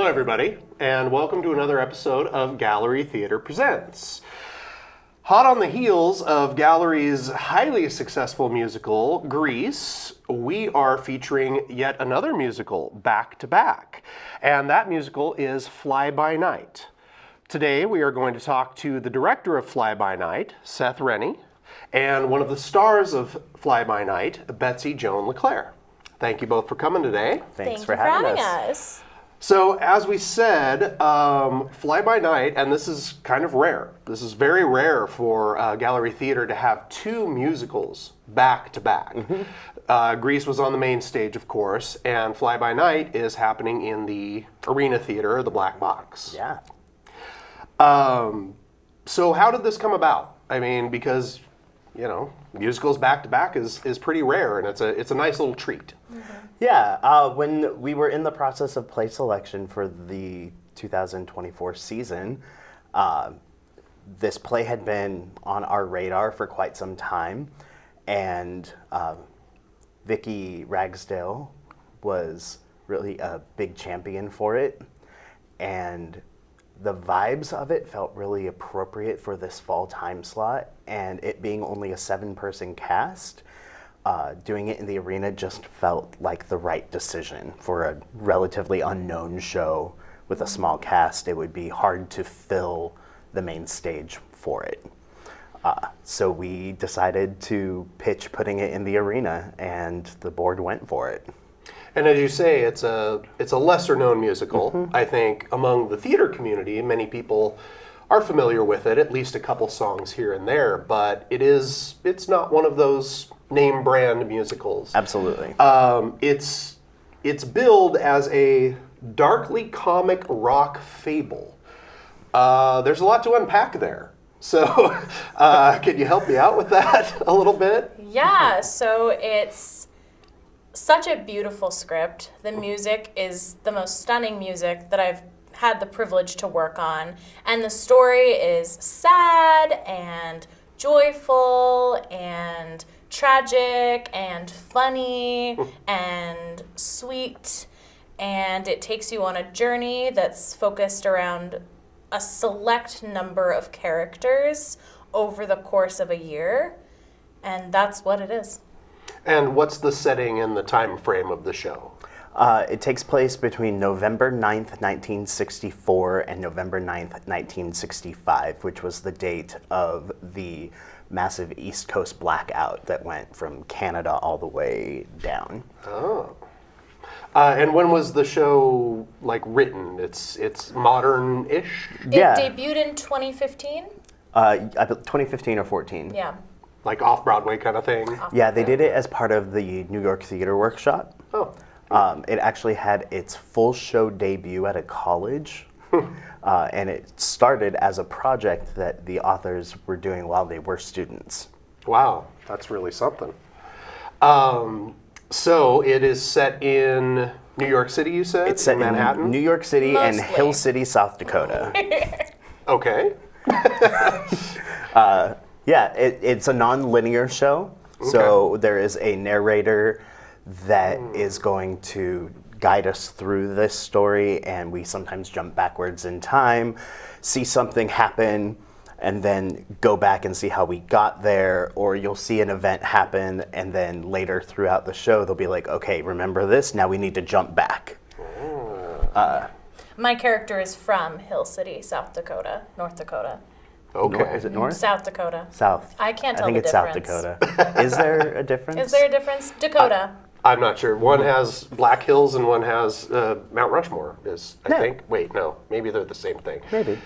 Hello, everybody, and welcome to another episode of Gallery Theater Presents. Hot on the heels of Gallery's highly successful musical, Grease, we are featuring yet another musical back to back, and that musical is Fly By Night. Today, we are going to talk to the director of Fly By Night, Seth Renne, and one of the stars of Fly By Night, Betsy Joan LeClaire. Thank you both for coming today. Thanks for having us. So, as we said, Fly By Night, and this is kind of rare. This is very rare for Gallery Theater to have two musicals back to back. Grease was on the main stage, of course, and Fly By Night is happening in the Arena Theater, the Black Box. Yeah. So, how did this come about? I mean, because, you know, musicals back to back is pretty rare, and it's a nice little treat. Yeah, when we were in the process of play selection for the 2024 season, this play had been on our radar for quite some time, and Vicki Ragsdale was really a big champion for it, and the vibes of it felt really appropriate for this fall time slot, and it being only a 7-person cast, doing it in the arena just felt like the right decision for a relatively unknown show with a small cast. It would be hard to fill the main stage for it. So we decided to pitch putting it in the arena, and the board went for it. And as you say, it's a lesser known musical. I think among the theater community, many people are familiar with it, at least a couple songs here and there, but it's not one of those name brand musicals. Absolutely. It's billed as a darkly comic rock fable. There's a lot to unpack there. So can you help me out with that a little bit? Yeah, so it's such a beautiful script. The music is the most stunning music that I've had the privilege to work on. And the story is sad and joyful and tragic and funny and sweet. And it takes you on a journey that's focused around a select number of characters over the course of a year. And that's what it is. And what's the setting and the time frame of the show? It takes place between November 9th, 1964 and November 9th, 1965, which was the date of the massive East Coast blackout that went from Canada all the way down. Oh. And when was the show, written? It's modern-ish? Yeah. It debuted in 2015? 2015 or 14. Yeah. Like off-Broadway kind of thing? Yeah, they did it as part of the New York Theater Workshop. Oh. It actually had its full show debut at a college, and it started as a project that the authors were doing while they were students. Wow, that's really something. So it is set in New York City, you said? It's set in Manhattan? New York City and Mostly. Hill City, South Dakota. Okay. Yeah, it's a non-linear show, so there is a narrator that is going to guide us through this story, and we sometimes jump backwards in time, see something happen, and then go back and see how we got there, or you'll see an event happen, and then later throughout the show, they'll be like, okay, remember this? Now we need to jump back. My character is from Hill City, South Dakota, North Dakota. Okay. Is it north? South Dakota. South. I can't tell I think the it's difference. South Dakota. Is there a difference? Is there a difference? Dakota. I'm not sure. One has Black Hills and one has Mount Rushmore, I think. Wait, no. Maybe they're the same thing. Maybe.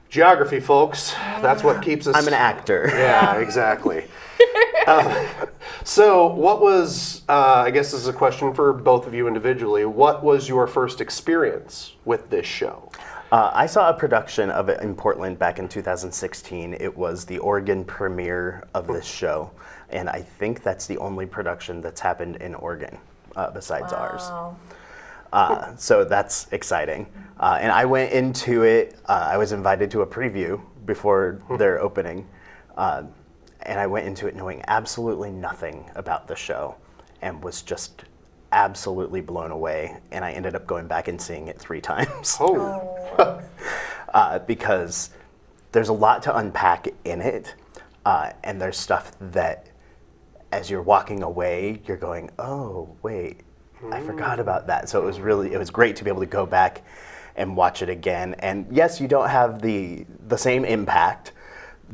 Geography, folks. That's what keeps us... I'm an actor. Yeah, exactly. So what was, I guess this is a question for both of you individually, what was your first experience with this show? I saw a production of it in Portland back in 2016. It was the Oregon premiere of this show, and I think that's the only production that's happened in Oregon besides ours. So that's exciting. And I went into it, I was invited to a preview before their opening, and I went into it knowing absolutely nothing about the show and was just absolutely blown away, and I ended up going back and seeing it 3 times. Oh. Because there's a lot to unpack in it, and there's stuff that as you're walking away, you're going, oh, wait, I forgot about that. So it was great to be able to go back and watch it again. And yes, you don't have the same impact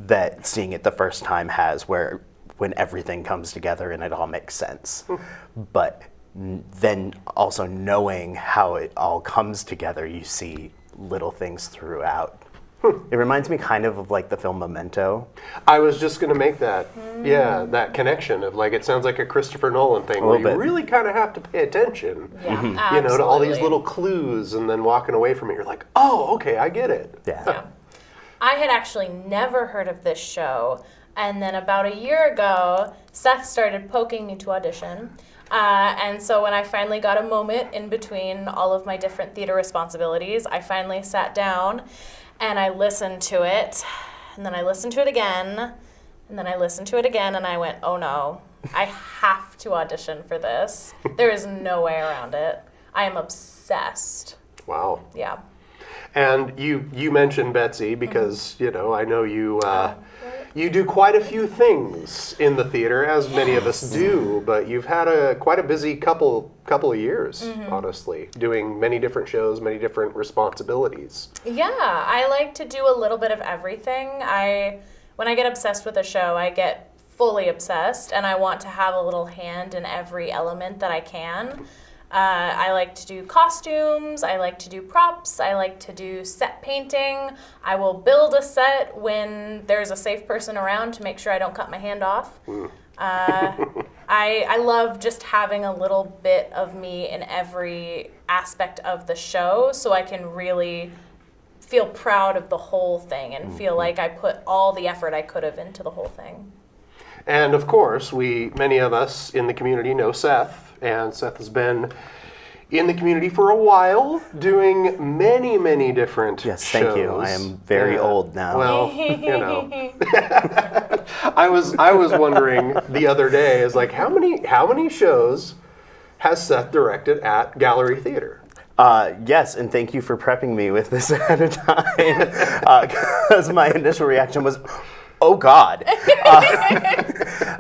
that seeing it the first time has, when everything comes together and it all makes sense. But then also knowing how it all comes together, you see little things throughout. It reminds me kind of like the film Memento. I was just going to make that, that connection of like, it sounds like a Christopher Nolan thing where you really kind of have to pay attention, Yeah, you know, to all these little clues, and then walking away from it, you're like, oh, okay, I get it. Yeah. I had actually never heard of this show, and then about a year ago, Seth started poking me to audition. And so when I finally got a moment in between all of my different theater responsibilities, I finally sat down and I listened to it, and then I listened to it again, and then I listened to it again, and I went, oh no, I have to audition for this. There is no way around it. I am obsessed. Wow. Yeah. And you mentioned Betsy because, you know, I know you you do quite a few things in the theater, as many of us do, but you've had quite a busy couple of years, honestly, doing many different shows, many different responsibilities. Yeah, I like to do a little bit of everything. When I get obsessed with a show, I get fully obsessed, and I want to have a little hand in every element that I can. I like to do costumes, I like to do props, I like to do set painting. I will build a set when there's a safe person around to make sure I don't cut my hand off. I love just having a little bit of me in every aspect of the show, so I can really feel proud of the whole thing and feel like I put all the effort I could have into the whole thing. And of course, many of us in the community know Seth, and Seth has been in the community for a while, doing many, many different shows. Yes, thank you. I am very old now. Well, you know, I was wondering the other day, is like, how many shows has Seth directed at Gallery Theater? Yes, and thank you for prepping me with this ahead of time, because my initial reaction was, oh God.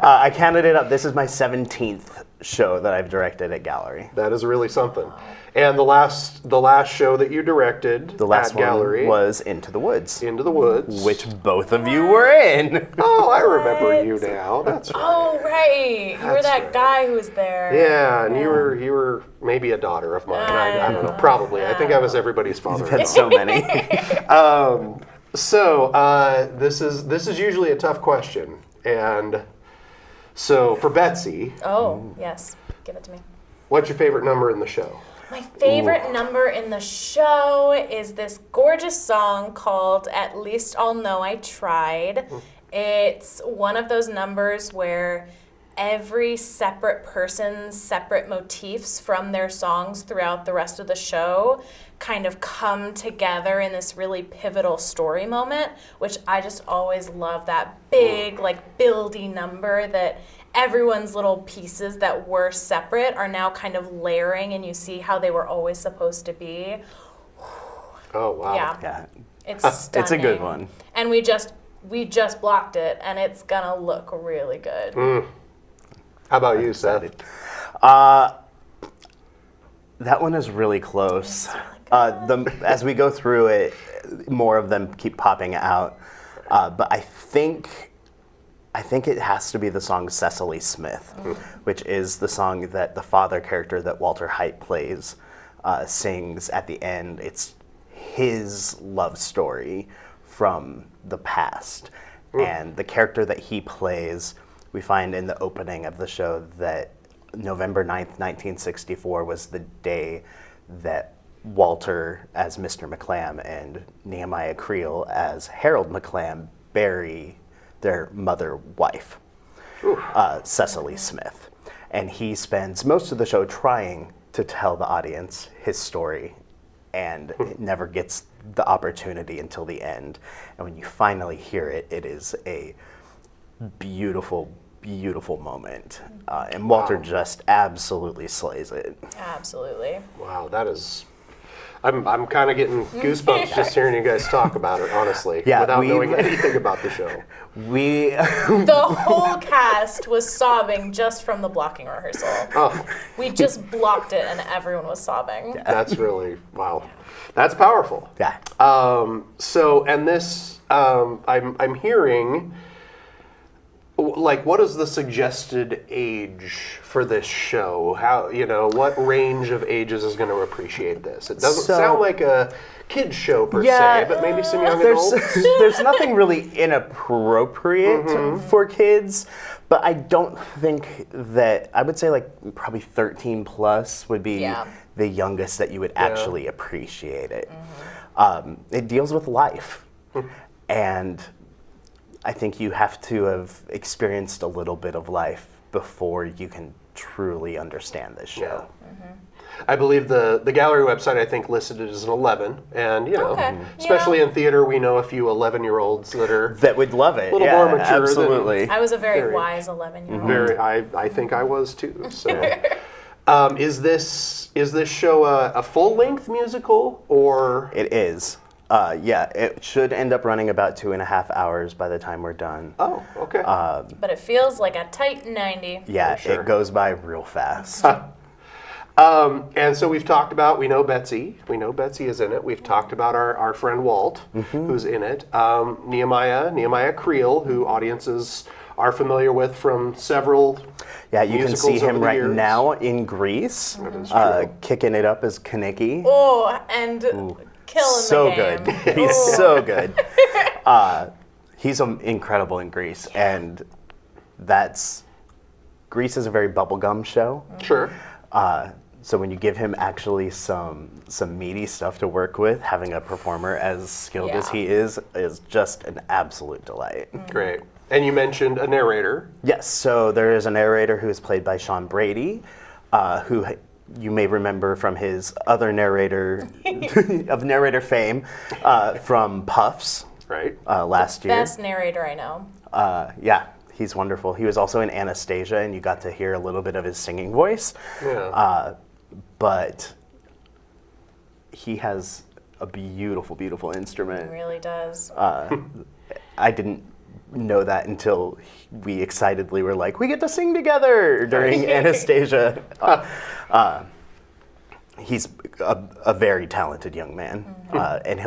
I counted it up. This is my 17th show that I've directed at Gallery. That is really something. And the last show that you directed at Gallery was Into the Woods. Into the Woods. Which both of you were in. Oh, I remember you now. That's right. Oh, right. You were that guy who was there. Yeah, and you were maybe a daughter of mine. I don't know. Probably. I think I was everybody's father. You've had so many. This is usually a tough question, and so for Betsy, Yes, give it to me. what's your favorite number in the show? My favorite number in the show is this gorgeous song called At Least I'll Know I Tried. It's one of those numbers where every separate person's separate motifs from their songs throughout the rest of the show kind of come together in this really pivotal story moment, which I just always love, that big, like, buildy number that everyone's little pieces that were separate are now kind of layering, and you see how they were always supposed to be. Oh, wow. Yeah. It's stunning. It's a good one. And we just blocked it, and it's gonna look really good. How about you, Seth? That one is really close. As we go through it, more of them keep popping out. But I think it has to be the song Cecily Smith, which is the song that the father character that Walter Height plays sings at the end. It's his love story from the past. And the character that he plays, we find in the opening of the show that November 9th, 1964 was the day that Walter as Mr. McClam and Nehemiah Creel as Harold McClam bury their mother-wife, Cecily Smith. And he spends most of the show trying to tell the audience his story, and it never gets the opportunity until the end. And when you finally hear it, it is a beautiful, beautiful moment. And Walter just absolutely slays it. Absolutely. Wow, that is. I'm kind of getting goosebumps just hearing you guys talk about it, honestly, without knowing anything about the show. The whole cast was sobbing just from the blocking rehearsal. Oh, We just blocked it and everyone was sobbing. that's really, wow. That's powerful. Yeah. So, and this, I'm hearing, like, what is the suggested age for this show? How, what range of ages is going to appreciate this? It doesn't sound like a kid's show per se, but maybe some young adults. There's nothing really inappropriate for kids, but I don't think that, I would say like probably 13 plus would be the youngest that you would actually appreciate it. It deals with life, and I think you have to have experienced a little bit of life before you can truly understand this show. I believe the gallery website, I think, listed it as an 11. And, especially in theater, we know a few 11-year-olds that would love it. A little more mature. Absolutely. I was a very wise 11-year-old. Very, I think I was too. So, is this show a full-length musical, or? It is. It should end up running about 2.5 hours by the time we're done. Oh, okay. But it feels like a tight 90. Yeah, sure. It goes by real fast. And so we've talked about, we know Betsy is in it. We've talked about our friend Walt, who's in it. Nehemiah Creel, who audiences are familiar with from several you can see him right years. now in Greece, kicking it up as Kaneki. Oh, and killing so the game. Good. He's so good. He's incredible in Greece, and Greece is a very bubblegum show. Sure. So when you give him actually some meaty stuff to work with, having a performer as skilled as he is just an absolute delight. Great. And you mentioned a narrator. Yes, so there is a narrator who is played by Sean Brady, who you may remember from his other narrator of narrator fame from Puffs last year. Best narrator I know. He's wonderful. He was also in Anastasia, and you got to hear a little bit of his singing voice. Yeah. But he has a beautiful, beautiful instrument. He really does. I didn't know that until we excitedly were like, we get to sing together during Anastasia. He's a very talented young man, and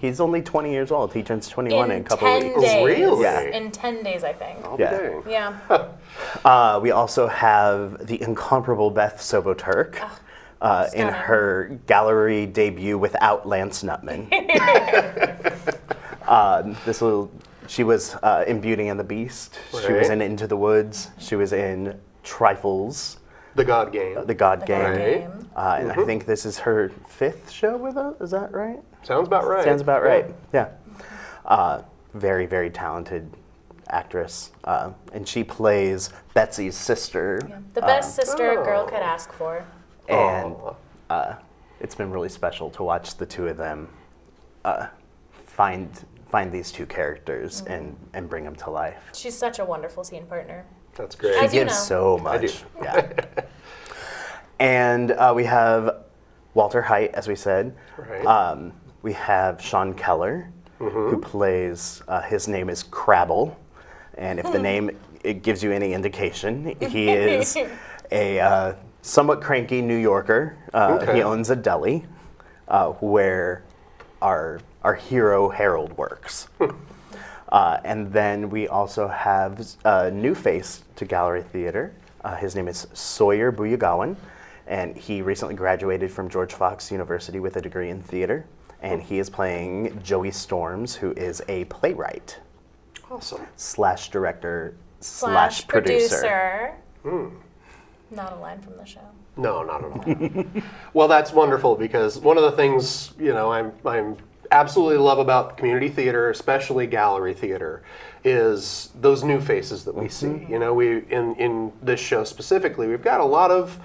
he's only 20 years old. He turns 21 in a couple of weeks. Days. Really? Yeah. In 10 days, I think. Yeah. We also have the incomparable Beth Soboturk in her gallery debut without Lance Nutman. She was in Beauty and the Beast. Right. She was in Into the Woods. She was in Trifles. The God Game. The God Game. Right. And I think this is her 5th show with us. Is that right? Sounds about right. Sounds about right. Yeah. Very, very talented actress. And she plays Betsy's sister. Yeah. The best sister a girl could ask for. And it's been really special to watch the two of them find these two characters and bring them to life. She's such a wonderful scene partner. That's great. As She you gives know. so much. Yeah. And we have Walter Height, as we said. Right. We have Sean Keller, who plays, his name is Crabble. And if the name it gives you any indication, he is a somewhat cranky New Yorker. He owns a deli where our hero Harold works. And then we also have a new face to Gallery Theater. His name is Sawyer Buyagawan, and he recently graduated from George Fox University with a degree in theater. And he is playing Joey Storms, who is a playwright. Awesome. / director / producer. Not a line from the show. No, not at all. Well, that's wonderful, because one of the things I'm absolutely love about community theater, especially gallery theater, is those new faces that we see. We in this show specifically, we've got a lot of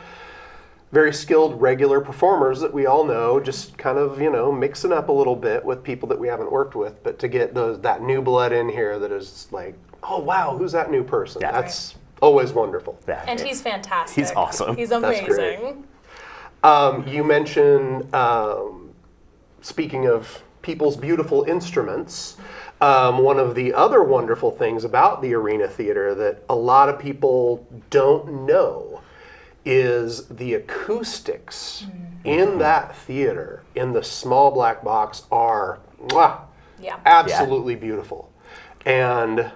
very skilled regular performers that we all know, just kind of, mixing up a little bit with people that we haven't worked with, but to get that new blood in here that is like, oh wow, who's that new person? Yeah. That's always wonderful. Yeah. And he's fantastic. He's awesome. He's That's great. amazing. You mentioned, speaking of people's beautiful instruments, one of the other wonderful things about the Arena Theater that a lot of people don't know is the acoustics in that theater, in the small black box, are absolutely beautiful. And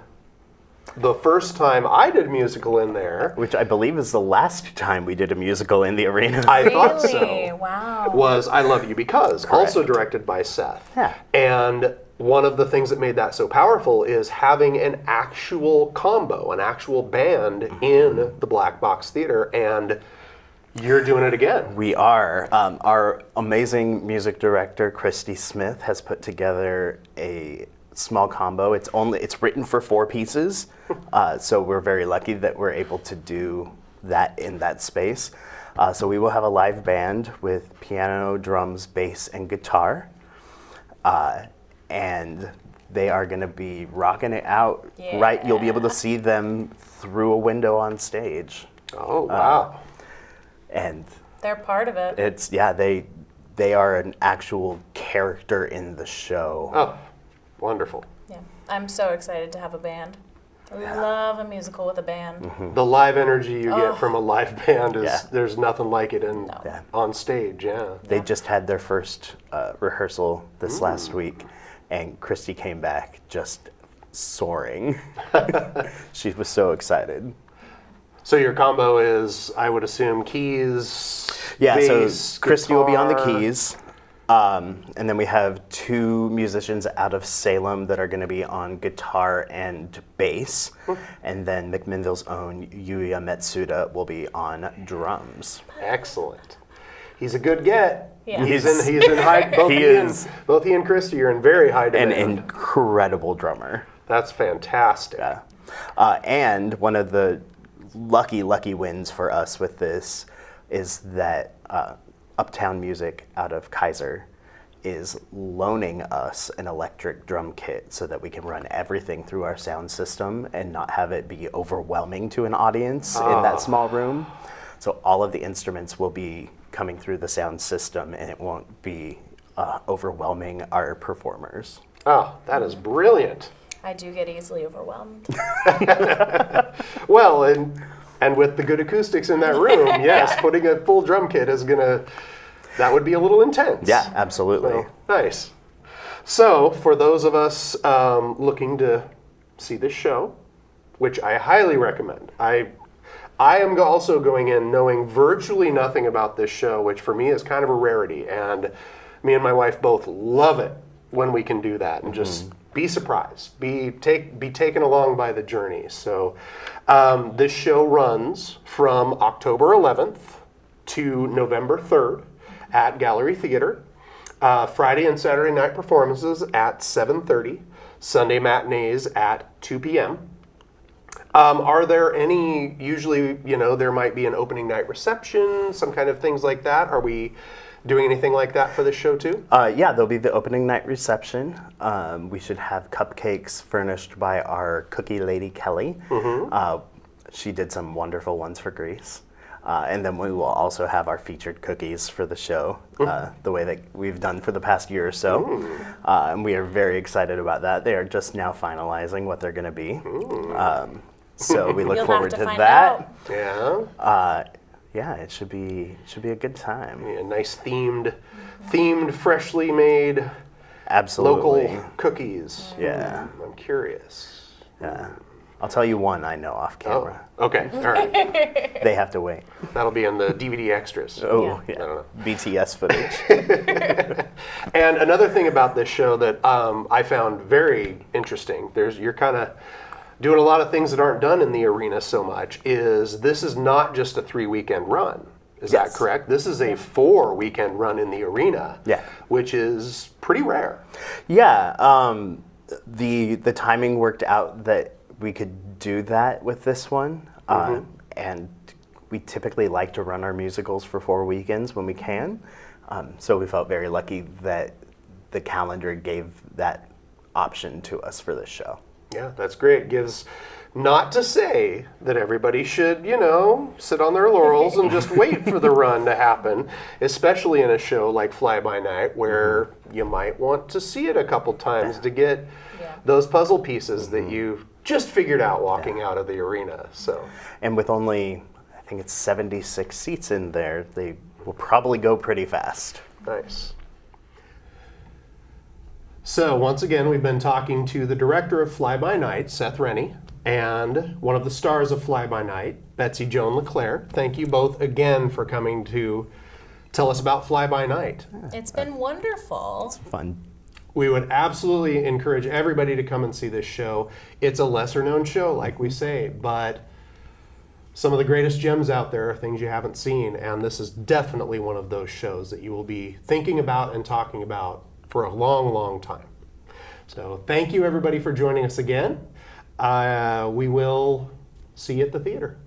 the first time I did a musical in there, Which I believe is the last time we did a musical in the Arena. I thought Really? so, Wow. was I Love You Because, also directed by Seth. Yeah. And one of the things that made that so powerful is having an actual combo, an actual band in the Black Box Theater, and you're doing it again. We are. Our amazing music director, Christy Smith, has put together a small combo. It's written for 4 pieces, so we're very lucky that we're able to do that in that space. So we will have a live band with piano, drums, bass, and guitar. And they are going to be rocking it out. Yeah. Right, you'll be able to see them through a window on stage, Oh, wow. and They're part of it. it's they are an actual character in the show. Oh, wonderful. Yeah. I'm so excited to have a band. I love a musical with a band. The live energy you get from a live band is, Yeah. there's nothing like it Yeah. on stage, yeah. They just had their first rehearsal this last week, and Christy came back just soaring. She was so excited. So your combo is, I would assume, keys, Yeah, bass, so Christy will be on the guitar. keys. And then we have 2 musicians out of Salem that are going to be on guitar and bass. And then McMinnville's own Yuya Metsuda will be on drums. Excellent. He's a good get. Yeah. He's in high. Both He he is. both he and Christy are in very high An demand. incredible drummer. That's fantastic. Yeah. And one of the lucky wins for us with this is that Uptown Music out of Kaiser is loaning us an electric drum kit so that we can run everything through our sound system and not have it be overwhelming to an audience in that small room. So all of the instruments will be coming through the sound system, and it won't be overwhelming our performers. Oh, that is brilliant. I do get easily overwhelmed. Well, and with the good acoustics in that room, yes, putting a full drum kit is that would be a little intense. Yeah, absolutely. So, nice. So, for those of us looking to see this show, which I highly recommend, I am also going in knowing virtually nothing about this show, which for me is kind of a rarity, and me and my wife both love it when we can do that and just be surprised, be taken along by the journey. So, this show runs from October 11th to November 3rd at Gallery Theater. Friday and Saturday night performances at 7:30, Sunday matinees at 2 p.m. Are there any, usually, there might be an opening night reception, some kind of things like that. Are we doing anything like that for this show too? Yeah, there'll be the opening night reception. We should have cupcakes furnished by our cookie lady, Kelly. She did some wonderful ones for Greece. And then we will also have our featured cookies for the show, the way that we've done for the past year or so. And we are very excited about that. They are just now finalizing what they're going to be. So we look You'll forward have to to find that. out. Yeah. Yeah, it should be a good time. Yeah, nice themed, freshly made Absolutely. local cookies. Yeah. I'm curious. Yeah. I'll tell you one I know off camera. Okay, all right. They have to wait. That'll be in the DVD extras. Oh, I don't know. BTS footage. And another thing about this show that I found very interesting, you're kind of doing a lot of things that aren't done in the arena so much, is this is not just a 3-weekend run. Is that Yes. correct? This is a 4-weekend run in the arena, Yeah. which is pretty rare. Yeah, the timing worked out that we could do that with this one, and we typically like to run our musicals for 4 weekends when we can. So we felt very lucky that the calendar gave that option to us for this show. Yeah, that's great. Gives, not to say that everybody should, sit on their laurels and just wait for the run to happen, especially in a show like Fly By Night, where you might want to see it a couple times to get those puzzle pieces that you just figured out walking out of the arena. So, and with only, I think it's 76 seats in there, they will probably go pretty fast. Nice. So once again, we've been talking to the director of Fly By Night, Seth Renne, and one of the stars of Fly By Night, Betsy Joan LeClaire. Thank you both again for coming to tell us about Fly By Night. It's been wonderful. It's fun. We would absolutely encourage everybody to come and see this show. It's a lesser known show, like we say, but some of the greatest gems out there are things you haven't seen, and this is definitely one of those shows that you will be thinking about and talking about for a long, long time. So thank you everybody for joining us again. We will see you at the theater.